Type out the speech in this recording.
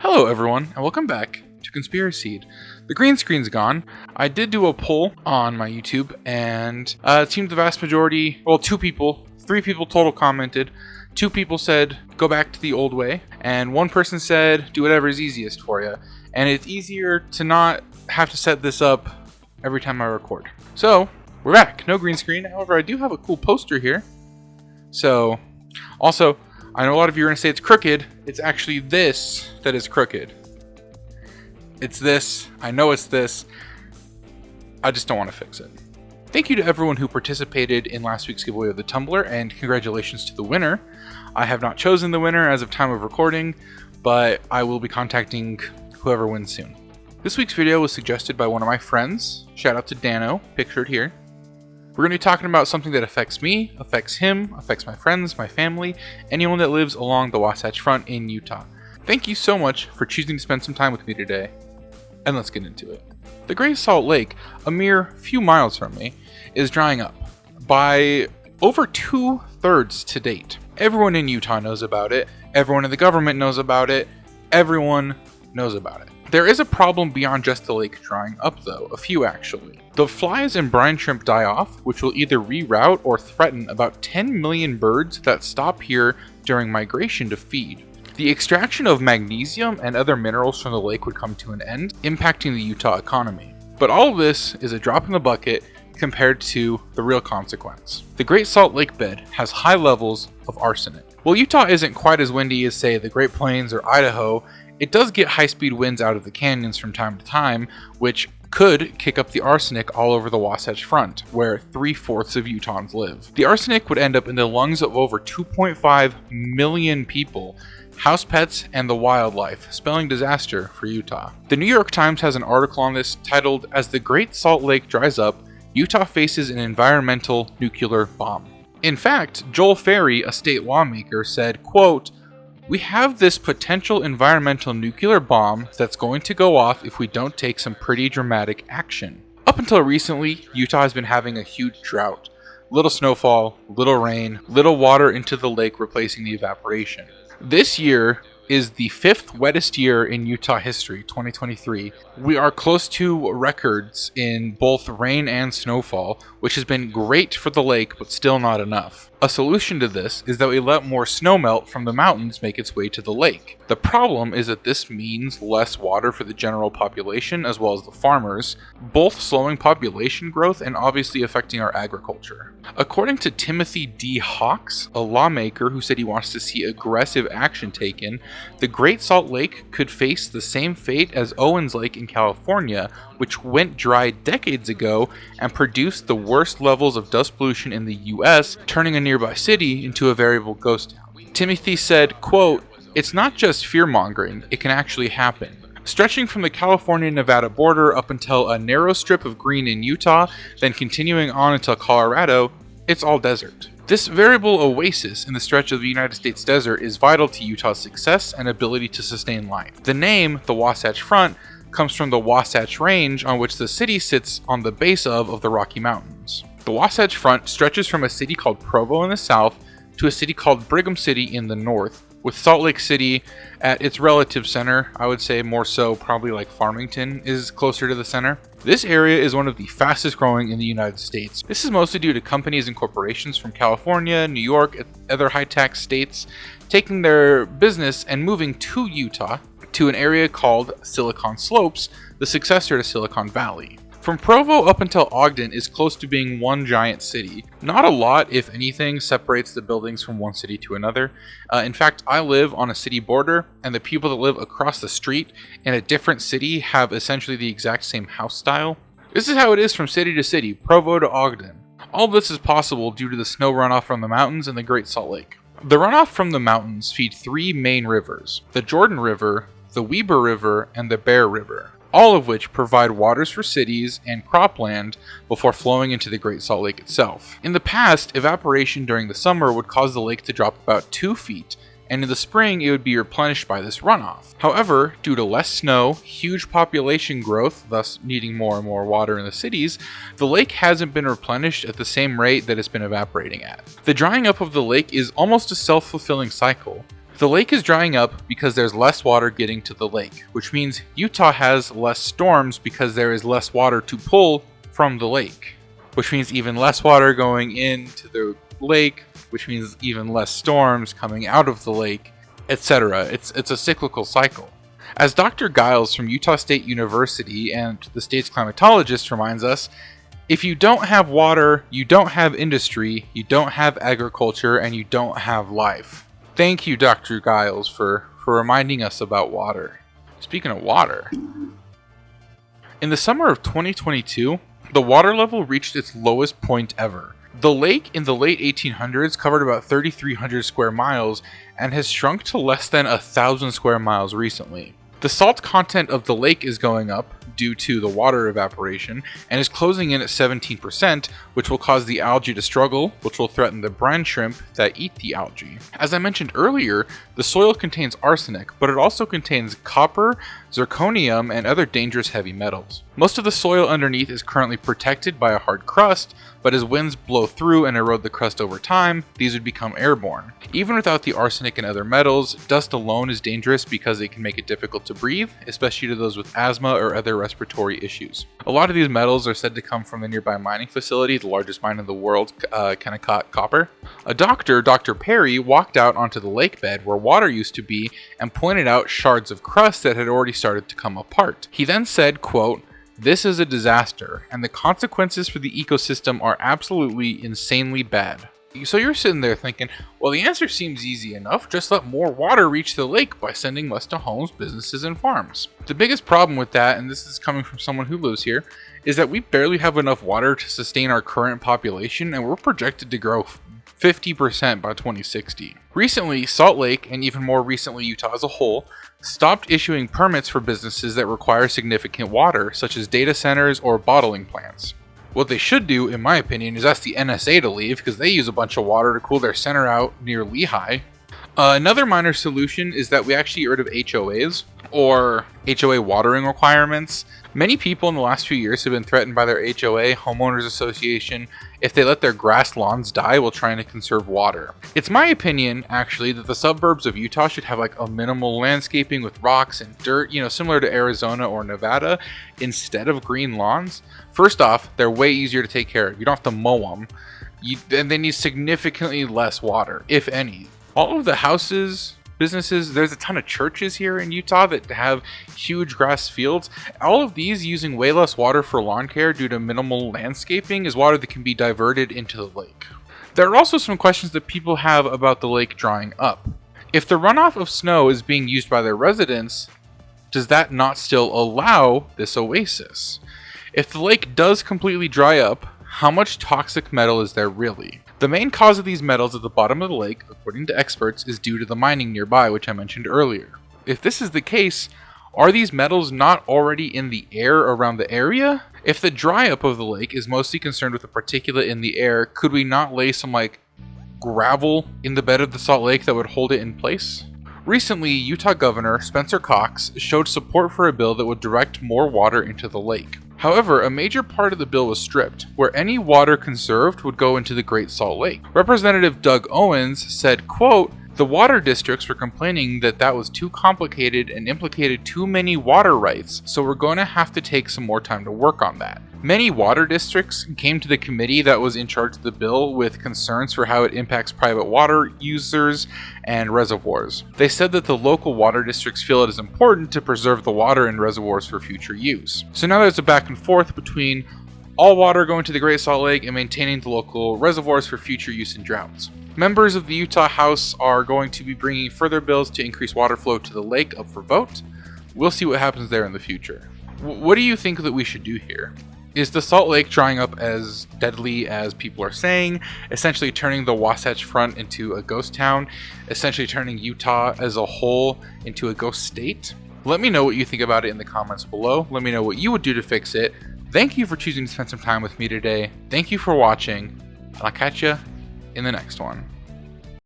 Hello everyone, and welcome back to Conspiracy. The green screen's gone. I did do a poll on my YouTube, and it seemed the vast majority, well, 3 people total commented. 2 people said, go back to the old way, and 1 person said, do whatever is easiest for you. And it's easier to not have to set this up every time I record. So, we're back. No green screen. However, I do have a cool poster here. So, also, I know a lot of you are going to say it's crooked. It's actually this that is crooked. It's this. I know it's this. I just don't want to fix it. Thank you to everyone who participated in last week's giveaway of the tumbler, and congratulations to the winner. I have not chosen the winner as of time of recording, but I will be contacting whoever wins soon. This week's video was suggested by one of my friends. Shout out to Dano, pictured here. We're going to be talking about something that affects me, affects him, affects my friends, my family, anyone that lives along the Wasatch Front in Utah. Thank you so much for choosing to spend some time with me today, and let's get into it. The Great Salt Lake, a mere few miles from me, is drying up by over 2/3 to date. Everyone in Utah knows about it, everyone in the government knows about it, everyone knows about it. There is a problem beyond just the lake drying up though, a few actually. The flies and brine shrimp die off, which will either reroute or threaten about 10 million birds that stop here during migration to feed. The extraction of magnesium and other minerals from the lake would come to an end, impacting the Utah economy. But all of this is a drop in the bucket compared to the real consequence. The Great Salt Lake bed has high levels of arsenic. While Utah isn't quite as windy as, say, the Great Plains or Idaho, it does get high-speed winds out of the canyons from time to time, which could kick up the arsenic all over the Wasatch Front, where 3/4 of Utahns live. The arsenic would end up in the lungs of over 2.5 million people, house pets, and the wildlife, spelling disaster for Utah. The New York Times has an article on this titled, "As the Great Salt Lake Dries Up, Utah Faces an Environmental Nuclear Bomb." In fact, Joel Ferry, a state lawmaker, said, quote, "We have this potential environmental nuclear bomb that's going to go off if we don't take some pretty dramatic action." Up until recently, Utah has been having a huge drought. Little snowfall, little rain, little water into the lake replacing the evaporation. This year is the 5th wettest year in Utah history, 2023. We are close to records in both rain and snowfall, which has been great for the lake, but still not enough. A solution to this is that we let more snow melt from the mountains make its way to the lake. The problem is that this means less water for the general population as well as the farmers, both slowing population growth and obviously affecting our agriculture. According to Timothy D. Hawks, a lawmaker who said he wants to see aggressive action taken, the Great Salt Lake could face the same fate as Owens Lake in California, which went dry decades ago and produced the worst levels of dust pollution in the US, turning a nearby city into a veritable ghost town. Timothy said, quote, "It's not just fear-mongering, it can actually happen. Stretching from the California-Nevada border up until a narrow strip of green in Utah, then continuing on until Colorado, it's all desert." This variable oasis in the stretch of the United States desert is vital to Utah's success and ability to sustain life. The name, the Wasatch Front, comes from the Wasatch Range on which the city sits on the base of the Rocky Mountains. The Wasatch Front stretches from a city called Provo in the south to a city called Brigham City in the north, with Salt Lake City at its relative center. I would say more so probably like Farmington is closer to the center. This area is one of the fastest growing in the United States. This is mostly due to companies and corporations from California, New York, and other high-tax states taking their business and moving to Utah to an area called Silicon Slopes, the successor to Silicon Valley. From Provo up until Ogden is close to being one giant city. Not a lot, if anything, separates the buildings from one city to another. In fact, I live on a city border, and the people that live across the street in a different city have essentially the exact same house style. This is how it is from city to city, Provo to Ogden. All this is possible due to the snow runoff from the mountains and the Great Salt Lake. The runoff from the mountains feed 3 main rivers: the Jordan River, the Weber River, and the Bear River, all of which provide waters for cities and cropland before flowing into the Great Salt Lake itself. In the past, evaporation during the summer would cause the lake to drop about 2 feet, and in the spring it would be replenished by this runoff. However, due to less snow, huge population growth, thus needing more and more water in the cities, the lake hasn't been replenished at the same rate that it's been evaporating at. The drying up of the lake is almost a self-fulfilling cycle. The lake is drying up because there's less water getting to the lake, which means Utah has less storms because there is less water to pull from the lake, which means even less water going into the lake, which means even less storms coming out of the lake, etc. It's a cyclical cycle. As Dr. Giles from Utah State University and the state's climatologist reminds us, if you don't have water, you don't have industry, you don't have agriculture, and you don't have life. Thank you, Dr. Giles, for reminding us about water. Speaking of water, in the summer of 2022, the water level reached its lowest point ever. The lake in the late 1800s covered about 3,300 square miles and has shrunk to less than 1,000 square miles recently. The salt content of the lake is going up due to the water evaporation and is closing in at 17%, which will cause the algae to struggle, which will threaten the brine shrimp that eat the algae. As I mentioned earlier, the soil contains arsenic, but it also contains copper, zirconium, and other dangerous heavy metals. Most of the soil underneath is currently protected by a hard crust, but as winds blow through and erode the crust over time, these would become airborne. Even without the arsenic and other metals, dust alone is dangerous because it can make it difficult to breathe, especially to those with asthma or other respiratory issues. A lot of these metals are said to come from the nearby mining facility, the largest mine in the world, Kennecott Copper. A doctor, Dr. Perry, walked out onto the lake bed where water used to be and pointed out shards of crust that had already started to come apart. He then said, quote, "This is a disaster, and the consequences for the ecosystem are absolutely insanely bad." So you're sitting there thinking, well, the answer seems easy enough. Just let more water reach the lake by sending less to homes, businesses, and farms. The biggest problem with that, and this is coming from someone who lives here, is that we barely have enough water to sustain our current population, and we're projected to grow 50% by 2060. Recently, Salt Lake, and even more recently Utah as a whole, stopped issuing permits for businesses that require significant water, such as data centers or bottling plants. What they should do, in my opinion, is ask the NSA to leave because they use a bunch of water to cool their center out near Lehigh. Another minor solution is that we actually get rid of HOAs, or HOA watering requirements. Many people in the last few years have been threatened by their HOA, homeowners association, if they let their grass lawns die while trying to conserve water. It's my opinion, actually, that the suburbs of Utah should have like a minimal landscaping with rocks and dirt, similar to Arizona or Nevada, instead of green lawns. First off, they're way easier to take care of. You don't have to mow them. And they need significantly less water, if any. All of the houses, businesses, there's a ton of churches here in Utah that have huge grass fields. All of these using way less water for lawn care due to minimal landscaping is water that can be diverted into the lake. There are also some questions that people have about the lake drying up. If the runoff of snow is being used by their residents, does that not still allow this oasis? If the lake does completely dry up, how much toxic metal is there really? The main cause of these metals at the bottom of the lake, according to experts, is due to the mining nearby, which I mentioned earlier. If this is the case, are these metals not already in the air around the area? If the dry up of the lake is mostly concerned with the particulate in the air, could we not lay some gravel in the bed of the Salt Lake that would hold it in place? Recently, Utah Governor Spencer Cox showed support for a bill that would direct more water into the lake. However, a major part of the bill was stripped, where any water conserved would go into the Great Salt Lake. Representative Doug Owens said, quote, "The water districts were complaining that was too complicated and implicated too many water rights, so we're going to have to take some more time to work on that." Many water districts came to the committee that was in charge of the bill with concerns for how it impacts private water users and reservoirs. They said that the local water districts feel it is important to preserve the water in reservoirs for future use. So now there's a back and forth between all water going to the Great Salt Lake and maintaining the local reservoirs for future use in droughts. Members of the Utah House are going to be bringing further bills to increase water flow to the lake up for vote. We'll see what happens there in the future. What do you think that we should do here? Is the Salt Lake drying up as deadly as people are saying, essentially turning the Wasatch Front into a ghost town, essentially turning Utah as a whole into a ghost state? Let me know what you think about it in the comments below. Let me know what you would do to fix it. Thank you for choosing to spend some time with me today. Thank you for watching, and I'll catch you in the next one.